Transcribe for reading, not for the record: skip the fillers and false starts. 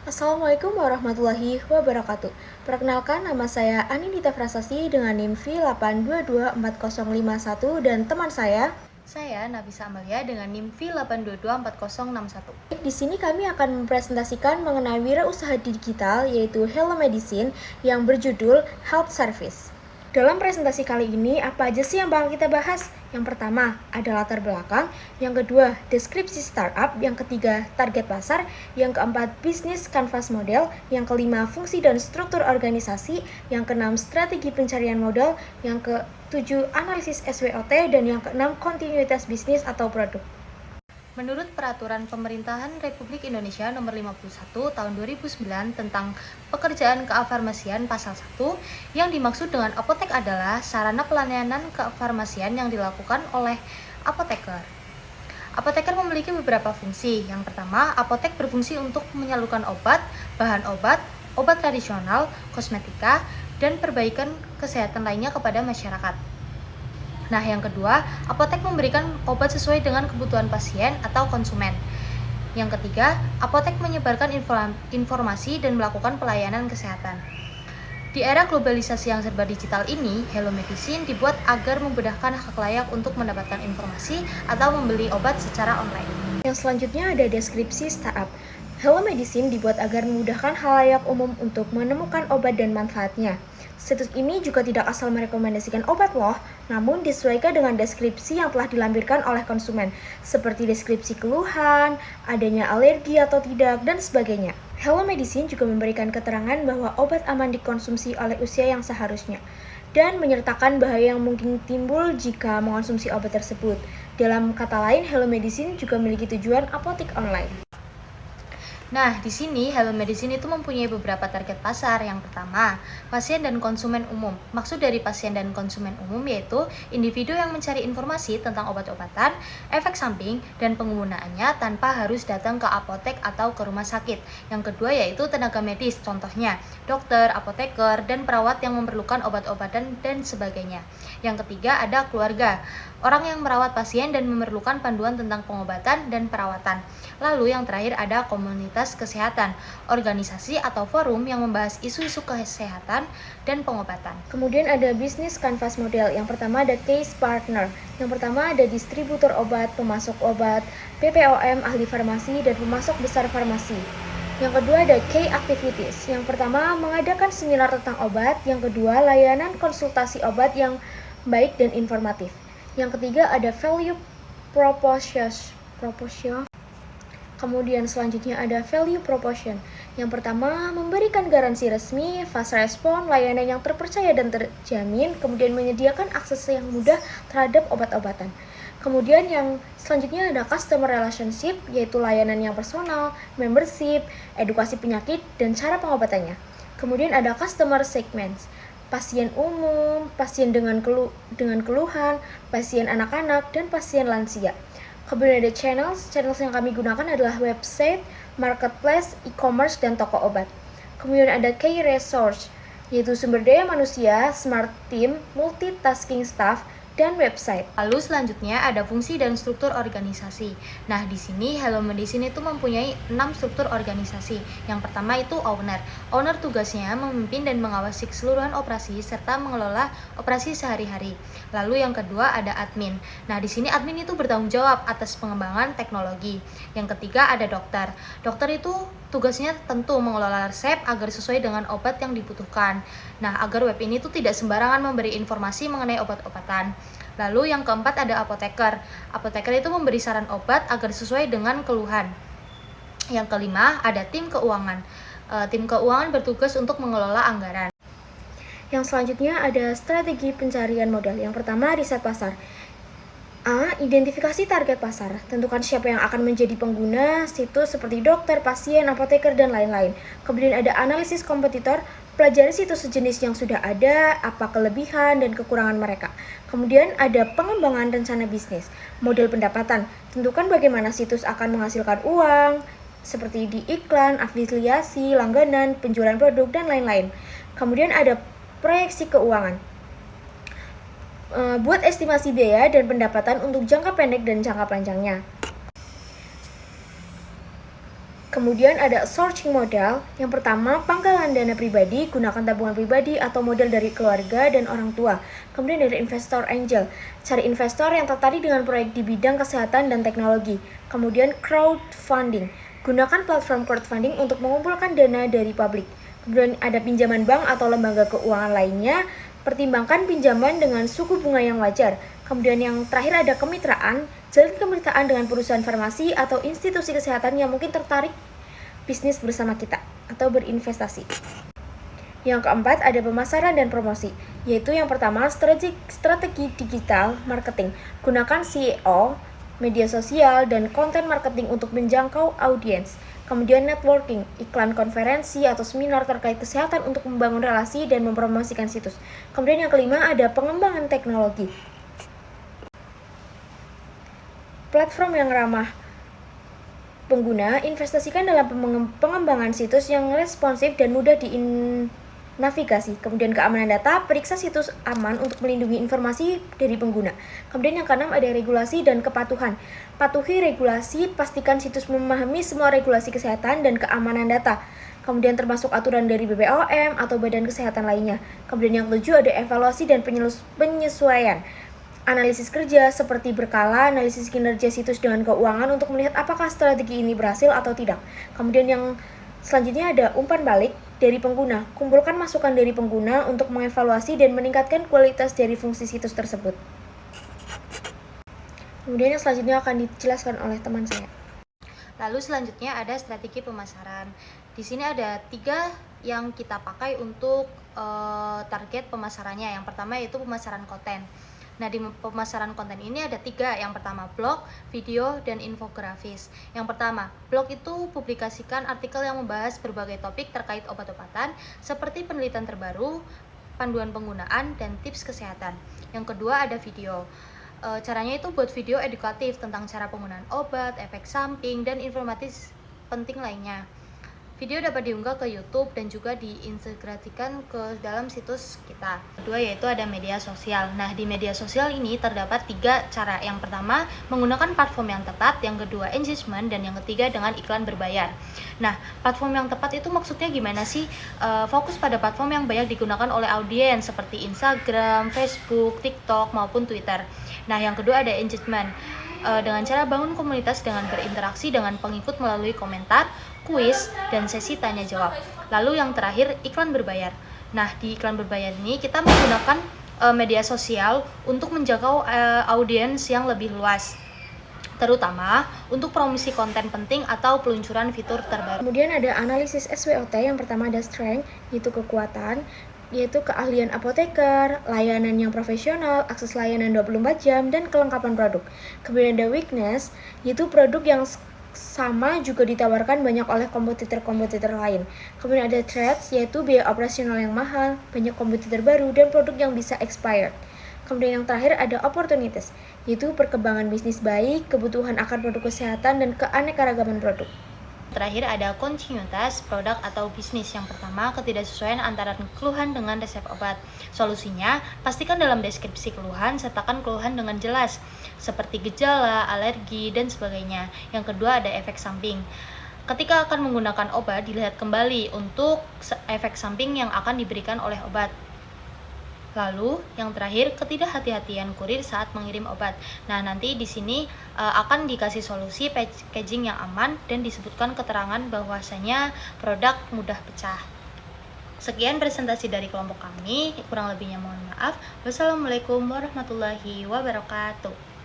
Assalamualaikum warahmatullahi wabarakatuh. Perkenalkan, nama saya Aninita Prasasti dengan NIM V8224051 dan teman saya. Saya Nabisa Amalia dengan NIM V8224061. Di sini kami akan mempresentasikan mengenai wirausaha digital yaitu Hello Medicine yang berjudul Health Service. Dalam presentasi kali ini, apa aja sih yang bakal kita bahas? Yang pertama, ada latar belakang. Yang kedua, deskripsi startup. Yang ketiga, target pasar. Yang keempat, bisnis canvas model. Yang kelima, fungsi dan struktur organisasi. Yang keenam, strategi pencarian modal. Yang ketujuh, analisis SWOT. Dan yang keenam, kontinuitas bisnis atau produk. Menurut Peraturan Pemerintahan Republik Indonesia Nomor 51 Tahun 2009 tentang Pekerjaan Kefarmasian Pasal 1, yang dimaksud dengan apotek adalah sarana pelayanan kefarmasian yang dilakukan oleh apoteker. Apoteker memiliki beberapa fungsi. Yang pertama, apotek berfungsi untuk menyalurkan obat, bahan obat, obat tradisional, kosmetika, dan perbaikan kesehatan lainnya kepada masyarakat. Nah, yang kedua, apotek memberikan obat sesuai dengan kebutuhan pasien atau konsumen. Yang ketiga, apotek menyebarkan informasi dan melakukan pelayanan kesehatan. Di era globalisasi yang serba digital ini, Hello Medicine dibuat agar memudahkan hak layak untuk mendapatkan informasi atau membeli obat secara online. Yang selanjutnya ada deskripsi startup. Hello Medicine dibuat agar memudahkan halayak umum untuk menemukan obat dan manfaatnya. Situs ini juga tidak asal merekomendasikan obat loh, namun disesuaikan dengan deskripsi yang telah dilampirkan oleh konsumen, seperti deskripsi keluhan, adanya alergi atau tidak, dan sebagainya. Hello Medicine juga memberikan keterangan bahwa obat aman dikonsumsi oleh usia yang seharusnya, dan menyertakan bahaya yang mungkin timbul jika mengonsumsi obat tersebut. Dalam kata lain, Hello Medicine juga memiliki tujuan apotek online. Nah, di sini Hello Medicine itu mempunyai beberapa target pasar. Yang pertama, pasien dan konsumen umum. Maksud dari pasien dan konsumen umum yaitu individu yang mencari informasi tentang obat-obatan, efek samping, dan penggunaannya tanpa harus datang ke apotek atau ke rumah sakit. Yang kedua yaitu tenaga medis, contohnya dokter, apoteker, dan perawat yang memerlukan obat-obatan dan sebagainya. Yang ketiga ada keluarga, orang yang merawat pasien dan memerlukan panduan tentang pengobatan dan perawatan. Lalu yang terakhir ada komunitas kesehatan, organisasi atau forum yang membahas isu-isu kesehatan dan pengobatan. Kemudian ada bisnis canvas model. Yang pertama ada case partner. Yang pertama ada distributor obat, pemasok obat, BPOM, ahli farmasi, dan pemasok besar farmasi. Yang kedua ada key activities. Yang pertama mengadakan seminar tentang obat. Yang kedua layanan konsultasi obat yang baik dan informatif. Yang ketiga ada value proposition. Kemudian selanjutnya ada value proposition. Yang pertama, memberikan garansi resmi, fast response, layanan yang terpercaya dan terjamin, kemudian menyediakan akses yang mudah terhadap obat-obatan. Kemudian yang selanjutnya ada customer relationship, yaitu layanan yang personal, membership, edukasi penyakit, dan cara pengobatannya. Kemudian ada customer segments, pasien umum, pasien dengan keluhan, pasien anak-anak, dan pasien lansia. Kemudian ada channels yang kami gunakan adalah website, marketplace, e-commerce, dan toko obat. Kemudian ada key resource, yaitu sumber daya manusia, smart team, multitasking staff, dan website. Lalu selanjutnya ada fungsi dan struktur organisasi. Nah, di sini Hello Medicine itu mempunyai 6 struktur organisasi. Yang pertama itu owner. Owner tugasnya memimpin dan mengawasi keseluruhan operasi serta mengelola operasi sehari-hari. Lalu yang kedua ada admin. Nah, di sini admin itu bertanggung jawab atas pengembangan teknologi. Yang ketiga ada dokter. Dokter itu tugasnya tentu mengelola resep agar sesuai dengan obat yang dibutuhkan. Nah, agar web ini tuh tidak sembarangan memberi informasi mengenai obat-obatan. Lalu yang keempat ada apoteker. Apoteker itu memberi saran obat agar sesuai dengan keluhan. Yang kelima ada tim keuangan. Tim keuangan bertugas untuk mengelola anggaran. Yang selanjutnya ada strategi pencarian modal. Yang pertama riset pasar. A. Identifikasi target pasar. Tentukan siapa yang akan menjadi pengguna situs seperti dokter, pasien, apoteker, dan lain-lain. Kemudian ada analisis kompetitor. Pelajari situs sejenis yang sudah ada, apa kelebihan dan kekurangan mereka. Kemudian ada pengembangan rencana bisnis. Model pendapatan. Tentukan bagaimana situs akan menghasilkan uang, seperti di iklan, afiliasi, langganan, penjualan produk, dan lain-lain. Kemudian ada proyeksi keuangan. Buat estimasi biaya dan pendapatan untuk jangka pendek dan jangka panjangnya. Kemudian ada sourcing modal. Yang pertama, pangkalan dana pribadi, gunakan tabungan pribadi atau modal dari keluarga dan orang tua. Kemudian ada investor angel, cari investor yang tertarik dengan proyek di bidang kesehatan dan teknologi. Kemudian crowdfunding, gunakan platform crowdfunding untuk mengumpulkan dana dari publik. Kemudian ada pinjaman bank atau lembaga keuangan lainnya, pertimbangkan pinjaman dengan suku bunga yang wajar. Kemudian yang terakhir ada kemitraan, jalin kemitraan dengan perusahaan farmasi atau institusi kesehatan yang mungkin tertarik bisnis bersama kita atau berinvestasi. Yang keempat ada pemasaran dan promosi, yaitu yang pertama strategi digital marketing. Gunakan SEO, media sosial, dan konten marketing untuk menjangkau audiens. Kemudian networking, iklan konferensi atau seminar terkait kesehatan untuk membangun relasi dan mempromosikan situs. Kemudian yang kelima ada pengembangan teknologi. Platform yang ramah pengguna, investasikan dalam pengembangan situs yang responsif dan mudah navigasi. Kemudian keamanan data, periksa situs aman untuk melindungi informasi dari pengguna. Kemudian yang keenam ada regulasi dan kepatuhan. Patuhi regulasi, pastikan situs memahami semua regulasi kesehatan dan keamanan data. Kemudian termasuk aturan dari BPOM atau badan kesehatan lainnya. Kemudian yang ketujuh ada evaluasi dan penyesuaian. Analisis kerja seperti berkala, analisis kinerja situs dengan keuangan untuk melihat apakah strategi ini berhasil atau tidak. Kemudian yang selanjutnya ada umpan balik dari pengguna. Kumpulkan masukan dari pengguna untuk mengevaluasi dan meningkatkan kualitas dari fungsi situs tersebut. Kemudian yang selanjutnya akan dijelaskan oleh teman saya. Lalu selanjutnya ada strategi pemasaran. Di sini ada 3 yang kita pakai untuk target pemasarannya. Yang pertama yaitu pemasaran konten. Nah, di pemasaran konten ini ada 3. Yang pertama blog, video, dan infografis. Yang pertama, blog itu publikasikan artikel yang membahas berbagai topik terkait obat-obatan seperti penelitian terbaru, panduan penggunaan, dan tips kesehatan. Yang kedua ada video. Caranya itu buat video edukatif tentang cara penggunaan obat, efek samping, dan informatif penting lainnya. Video dapat diunggah ke YouTube dan juga diintegrasikan ke dalam situs kita. Kedua yaitu ada media sosial. Nah, di media sosial ini terdapat 3 cara. Yang pertama, menggunakan platform yang tepat. Yang kedua, engagement. Dan yang ketiga, dengan iklan berbayar. Nah, platform yang tepat itu maksudnya gimana sih? Fokus pada platform yang banyak digunakan oleh audiens seperti Instagram, Facebook, TikTok, maupun Twitter. Nah, yang kedua ada engagement. Dengan cara bangun komunitas dengan berinteraksi dengan pengikut melalui komentar, kuis, dan sesi tanya jawab. Lalu yang terakhir iklan berbayar. Nah, di iklan berbayar ini kita menggunakan media sosial untuk menjangkau audiens yang lebih luas, terutama untuk promosi konten penting atau peluncuran fitur terbaru. Kemudian ada analisis SWOT. Yang pertama ada strength, yaitu kekuatan, yaitu keahlian apoteker, layanan yang profesional, akses layanan 24 jam, dan kelengkapan produk. Kemudian ada weakness, yaitu produk yang sama juga ditawarkan banyak oleh kompetitor-kompetitor lain. Kemudian ada threats, yaitu biaya operasional yang mahal, banyak kompetitor baru, dan produk yang bisa expired. Kemudian yang terakhir ada opportunities, yaitu perkembangan bisnis baik, kebutuhan akan produk kesehatan, dan keanekaragaman produk. Terakhir ada kontinuitas produk atau bisnis. Yang pertama, ketidaksesuaian antara keluhan dengan resep obat. Solusinya, pastikan dalam deskripsi keluhan sertakan keluhan dengan jelas, seperti gejala, alergi, dan sebagainya. Yang kedua ada efek samping. Ketika akan menggunakan obat, dilihat kembali untuk efek samping yang akan diberikan oleh obat. Lalu, yang terakhir, ketidakhati-hatian kurir saat mengirim obat. Nah, nanti di sini akan dikasih solusi packaging yang aman dan disebutkan keterangan bahwasanya produk mudah pecah. Sekian presentasi dari kelompok kami, kurang lebihnya mohon maaf. Wassalamualaikum warahmatullahi wabarakatuh.